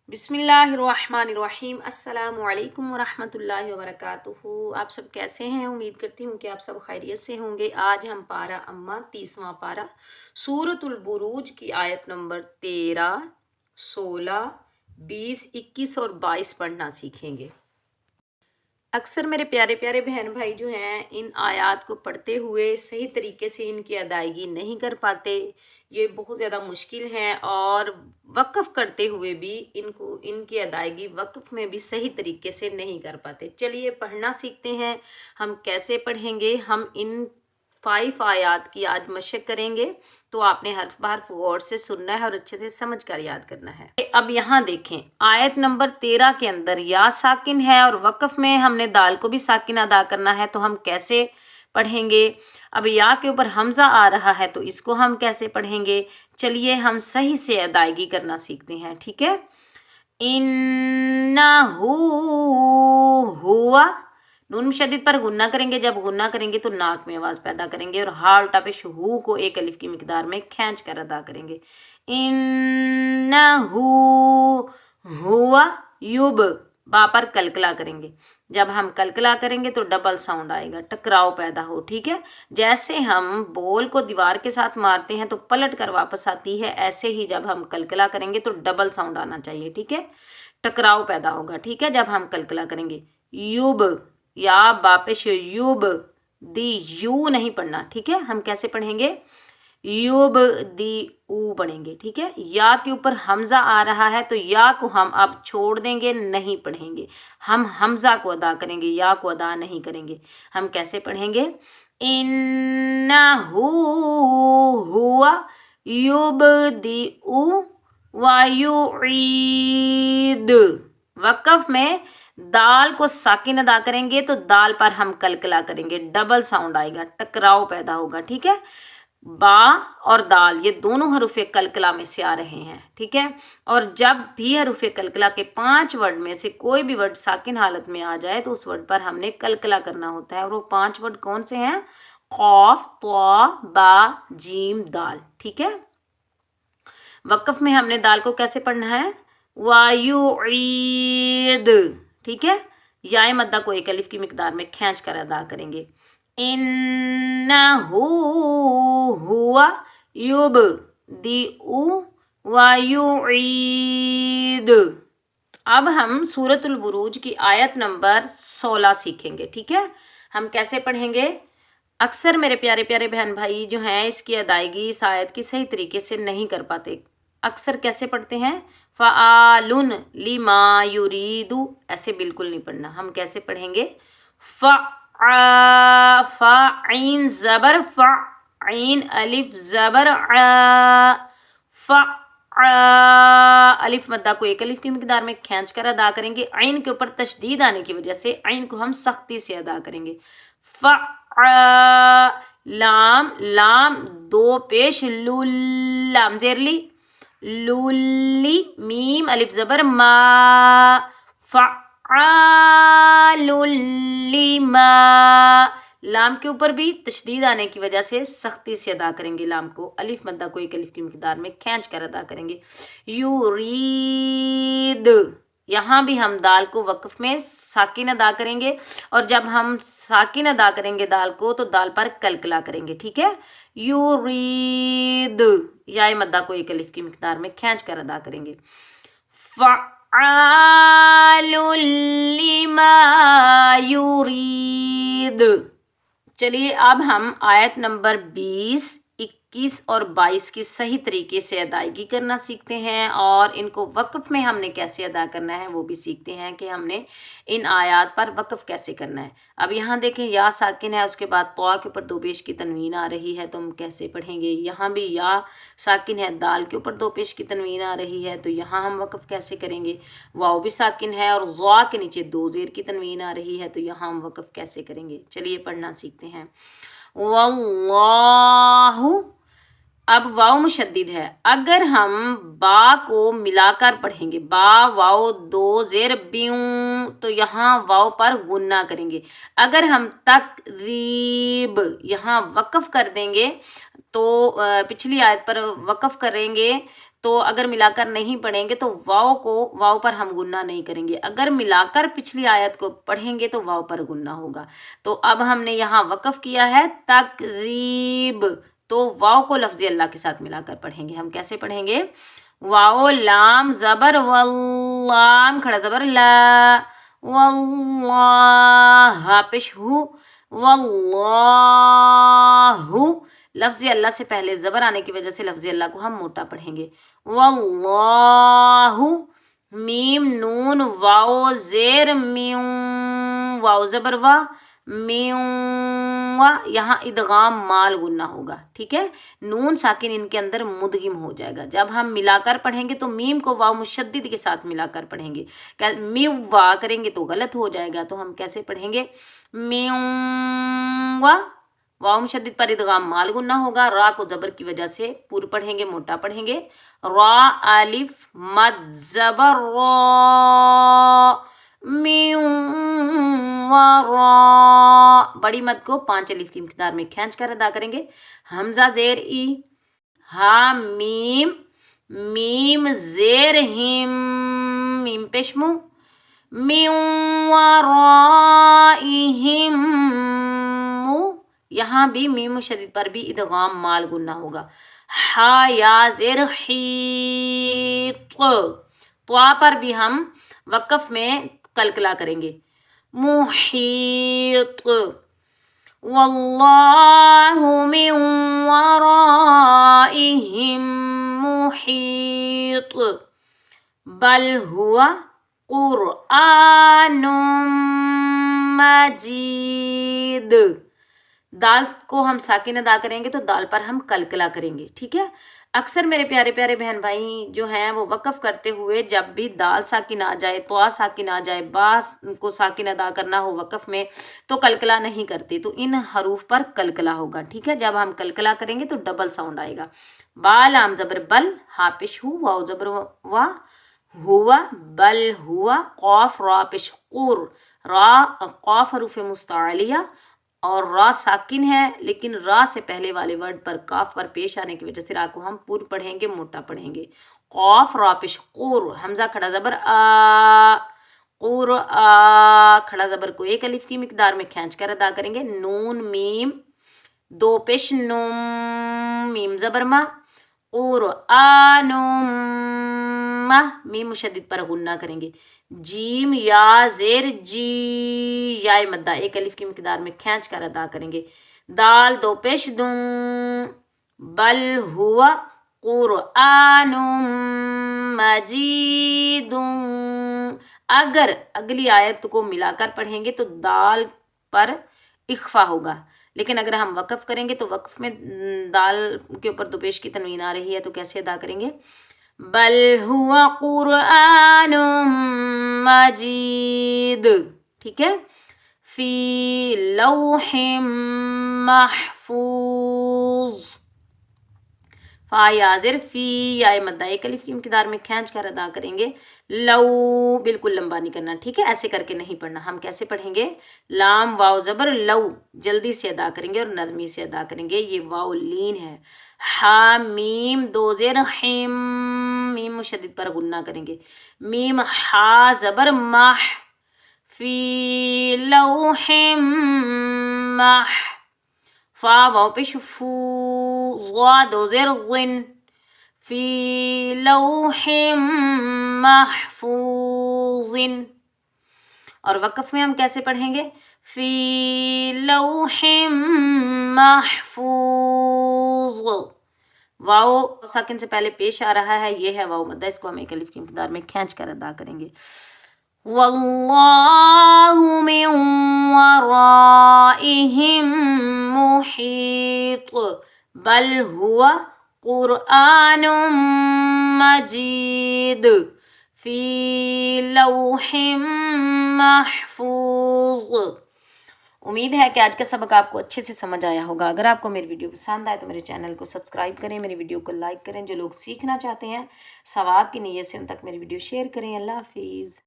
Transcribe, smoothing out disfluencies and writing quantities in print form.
बिस्मिल्लाहिर्रहमानिर्रहीम। अस्सलामु अलैकुम वरहमतुल्लाहि वबरकातुहू। आप सब कैसे हैं? उम्मीद करती हूँ कि आप सब खैरियत से होंगे। आज हम पारा अम्मा 30वां पारा सूरतुल बुरूज की आयत नंबर 13, 16, 20, 21 और 22 पढ़ना सीखेंगे। अक्सर मेरे प्यारे प्यारे बहन भाई जो हैं इन आयात को पढ़ते हुए सही तरीके से इनकी अदायगी नहीं कर पाते। ये बहुत ज़्यादा मुश्किल है और वक्फ़ करते हुए भी इनकी अदायगी वक्फ़ में भी सही तरीके से नहीं कर पाते। चलिए पढ़ना सीखते हैं। हम कैसे पढ़ेंगे? हम इन 5 आयात की आज मशक करेंगे। तो आपने हर्फ बार गौर से सुनना है और अच्छे से समझ कर याद करना है। अब यहाँ देखें, आयत नंबर 13 के अंदर या साकिन है और वक्फ में हमने दाल को भी साकिन अदा करना है। तो हम कैसे पढ़ेंगे? अब या के ऊपर हमजा आ रहा है तो इसको हम कैसे पढ़ेंगे? चलिए हम सही से अदायगी करना सीखते हैं। ठीक है, इन्नहू हुआ, नून मुशद्दिद पर गुन्ना करेंगे। जब गुन्ना करेंगे तो नाक में आवाज़ पैदा करेंगे और हा उल्टा पेश हु को एक अलिफ की मिकदार में खींच कर अदा करेंगे। इन्नहू हुआ युब, बा पर कलकला करेंगे। जब हम कलकला करेंगे तो डबल साउंड आएगा, टकराव पैदा हो। ठीक है, जैसे हम बॉल को दीवार के साथ मारते हैं तो पलट कर वापस आती है, ऐसे ही जब हम कलकला करेंगे तो डबल साउंड आना चाहिए। ठीक है, टकराव पैदा होगा। ठीक है, जब हम कलकला करेंगे। युब, या बापेश युब, दी यू नहीं पढ़ना। ठीक है, हम कैसे पढ़ेंगे? युब दी ऊ पढ़ेंगे। ठीक है, या के ऊपर हमजा आ रहा है तो या को हम अब छोड़ देंगे, नहीं पढ़ेंगे। हम हमजा को अदा करेंगे, या को अदा नहीं करेंगे। हम कैसे पढ़ेंगे? इन्नहू हुआ युबदिउ वायुईद। वक़फ़ में दाल को साकिन अदा करेंगे तो दाल पर हम कलकला करेंगे, डबल साउंड आएगा, टकराव पैदा होगा। ठीक है, बा और दाल ये दोनों हरूफे कलकला में से आ रहे हैं। ठीक है, और जब भी हरूफे कलकला के 5 वर्ड में से कोई भी वर्ड साकिन हालत में आ जाए तो उस वर्ड पर हमने कलकला करना होता है। और वो 5 वर्ड कौन से हैं? खौफ, त्वा, बा, जीम, दाल। ठीक है, वक़फ़ में हमने दाल को कैसे पढ़ना है? वायुईद। ठीक है, या मद्दा को एक अलिफ की मिकदार में खींच कर अदा करेंगे। इन्नहू हुआ युबदिउ वायुईद। अब हम सूरतुल बुरूज की आयत नंबर 16 सीखेंगे। ठीक है, हम कैसे पढ़ेंगे? अक्सर मेरे प्यारे प्यारे बहन भाई जो हैं इसकी अदायगी इस आयत की सही तरीके से नहीं कर पाते। अक्सर कैसे पढ़ते हैं? फ़आलुन लिमा युरीदु, ऐसे बिल्कुल नहीं पढ़ना। हम कैसे पढ़ेंगे? फ़ाइन ज़बर फ़ाइन, अलिफ ज़बर आ, अलिफ मद्दा को एक अलिफ की मिकदार में खींच कर अदा करेंगे। आइन के ऊपर तशदीद आने की वजह से आइन को हम सख्ती से अदा करेंगे। लाम, लाम दो पेश लुल, लाम जेरली, लुल्ली, मीम अलिफ ज़बर मा, फ़आलुल्लिमा, लाम के ऊपर भी तशदीद आने की वजह से सख्ती से अदा करेंगे। लाम को अलिफ मद्दा को एक अलिफ की मिकदार में खींच कर अदा करेंगे। युरीद, यहाँ भी हम दाल को वक़फ़ में साकिन अदा करेंगे और जब हम साकिन अदा करेंगे दाल को तो दाल पर कलकला करेंगे। ठीक है, युरीद, या मद्दा को एक अलिफ की मिकदार में खींच कर अदा करेंगे। फ़आलुल लिमा युरीद। चलिए अब हम आयत नंबर 20, 21 और 22 की सही तरीके से अदायगी करना सीखते हैं और इनको वक़फ़ में हमने कैसे अदा करना है वो भी सीखते हैं कि हमने इन आयात पर वक़फ़ कैसे करना है। अब यहाँ देखें, या साकिन है, उसके बाद तवा के ऊपर दो पेश की तनवीन आ रही है तो हम कैसे पढ़ेंगे? यहाँ भी या साकिन है, दाल के ऊपर दो पेश की तनवीन आ रही है तो यहाँ हम वक़फ़ कैसे करेंगे? वाव भी साकिन है और ज़ा के नीचे दो ज़ेर की तनवीन आ रही है तो यहाँ हम वक़फ़ कैसे करेंगे? चलिए पढ़ना सीखते हैं। वल्लाहु, अब वाव मुशद्दिद है। अगर हम बा को मिलाकर पढ़ेंगे, बा वाव दो ज़ेर ब्यूं, तो यहाँ वाव पर गुन्ना करेंगे। अगर हम तकरीब यहाँ वक़फ़ कर देंगे तो पिछली आयत पर वक़फ़ करेंगे تو اگر ملا کر نہیں پڑھیں گے تو واو پر ہم گننا نہیں کریں گے، اگر ملا کر پچھلی آیت کو پڑھیں گے تو واو پر گننا ہوگا۔ تو اب ہم نے یہاں وقف کیا ہے تقریب، تو واو کو لفظ اللہ کے ساتھ ملا کر پڑھیں گے۔ ہم کیسے پڑھیں گے؟ واو لام زبر واللام کھڑا زبر لا، واللہ پیش ہو، واللہ لفظ اللہ سے پہلے زبر آنے کی وجہ سے لفظ اللہ کو ہم موٹا پڑھیں گے۔ واللہ میم نون واو زیر میوں، واو زبر وا میوں وا، یہاں ادغام مال گننا ہوگا، ٹھیک ہے، نون ساکن ان کے اندر مدغم ہو جائے گا۔ جب ہم ملا کر پڑھیں گے تو میم کو واو مشدد کے ساتھ ملا کر پڑھیں گے، میو وا کریں گے تو غلط ہو جائے گا، تو ہم کیسے پڑھیں گے؟ میوں وا، واو مشدد پر ادغام مال گننا ہوگا، را کو زبر کی وجہ سے پور پڑھیں گے، موٹا پڑھیں گے، را الف مد زبر را، میوں ورا، بڑی مد کو 5 الف کی مقدار میں کھینچ کر ادا کریں گے۔ حمزہ زیر ای، ہا میم، میم زیر ہم، میم پیشمو، میوں ورائہم، یہاں بھی میم مشدد پر بھی ادغام مال گننا ہوگا۔ ہا یا زیر حیط، طوا پر بھی ہم وقف میں قلقلہ کریں گے، محیط، واللہ من ورائہم محیط، بل ہوا قرآن مجید، دال کو ہم ساکن ادا کریں گے تو دال پر ہم قلقلہ کریں گے، ٹھیک ہے۔ اکثر میرے پیارے پیارے بہن بھائی جو ہیں وہ وقف کرتے ہوئے جب بھی دال ساکن آ جائے، طوا ساکن آ جائے، با کو ساکن ادا کرنا ہو وقف میں تو قلقلہ نہیں کرتے، تو ان حروف پر قلقلہ ہوگا، ٹھیک ہے۔ جب ہم قلقلہ کریں گے تو ڈبل ساؤنڈ آئے گا، با لام زبر بل، ہا پیش ہو، واو زبر وا، ہوا بل ہوا، قاف را پیش قور، را قاف حروف مستعلیہ اور را ساکن ہے، لیکن را سے پہلے والے ورڈ پر کاف پر پیش آنے کی وجہ سے را کو ہم پور پڑھیں گے، موٹا پڑھیں گے، قاف را پیش قور، حمزہ کھڑا زبر آ، قور آ، کھڑا زبر کو 1 الف کی مقدار میں کھینچ کر ادا کریں گے، نون میم 2 پیش نم، میم زبر ما، قرآن مہ، میم مشدد پر غنہ کریں گے، جیم یا زیر جی، یا مدہ 1 الف کی مقدار میں کھینچ کر ادا کریں گے، دال 2 پیش دوں، بل ہوا قرآن مجید، اگر اگلی آیت کو ملا کر پڑھیں گے تو دال پر اخفا ہوگا، لیکن اگر ہم وقف کریں گے تو وقف میں دال کے اوپر 2 پیش کی تنوین آ رہی ہے تو کیسے ادا کریں گے؟ بل ہوا قرآن مجید، ٹھیک ہے، فی لوح محفوظ، فا یا زر فی، یا مدہ 1 الف کی مقدار میں کھینچ کر ادا کریں گے، لو بالکل لمبا نہیں کرنا، ٹھیک ہے، ایسے کر کے نہیں پڑھنا، ہم کیسے پڑھیں گے؟ لام واو زبر لو، جلدی سے ادا کریں گے اور نظمی سے ادا کریں گے، یہ واو لین ہے، ہا میم 2 زیر حم، میم مشدد پر غنہ کریں گے، میم ہا زبر مح، فی لوح مح، فا واو پیش فو، غا 2 زیر غن، فی لوح محفوظ، اور وقف میں ہم کیسے پڑھیں گے؟ فی لوح محفوظ، واو ساکن سے پہلے پیش آ رہا ہے، یہ ہے واو مدہ، اس کو ہم 1 الف کی مقدار میں کھینچ کر ادا کریں گے، واللہ من ورائہم محیط، بل ہوا قرآن مجید، فی لوح محفوظ۔ امید ہے کہ آج کا سبق آپ کو اچھے سے سمجھ آیا ہوگا۔ اگر آپ کو میری ویڈیو پسند آئے تو میرے چینل کو سبسکرائب کریں، میری ویڈیو کو لائک کریں، جو لوگ سیکھنا چاہتے ہیں ثواب کی نیت سے ان تک میری ویڈیو شیئر کریں۔ اللہ حافظ۔